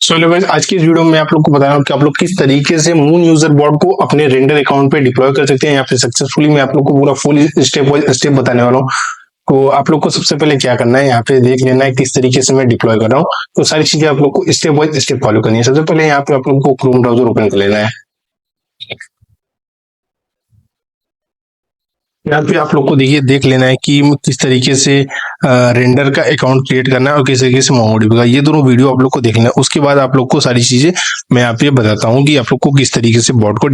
Hello guys, आज की इस वीडियो में आप लोग को बता रहा हूँ कि आप लोग किस तरीके से मून यूजर बोर्ड को अपने रेंडर अकाउंट पे डिप्लॉय कर सकते हैं या फिर सक्सेसफुली मैं आप लोग को पूरा फुल स्टेप बाय स्टेप बताने वाला हूँ। तो आप लोग को सबसे पहले क्या करना है, यहाँ पे देख लेना है किस तरीके से मैं डिप्लॉय कर रहा हूँ। तो सारी चीजें आप लोग को स्टेप बाय स्टेप फॉलो करनी है। सबसे पहले यहाँ पे आप लोग को क्रोम ब्राउजर ओपन कर लेना है। यहाँ पे आप लोग को देखिए देख लेना है कि किस तरीके से रेंडर का अकाउंट क्रिएट करना है और किस तरीके से मोंगोडीबी का, ये दोनों वीडियो आप लोग को देखना है। उसके बाद आप लोग को सारी चीजें मैं यहाँ पे बताता हूँ कि आप लोग को किस तरीके से बॉट को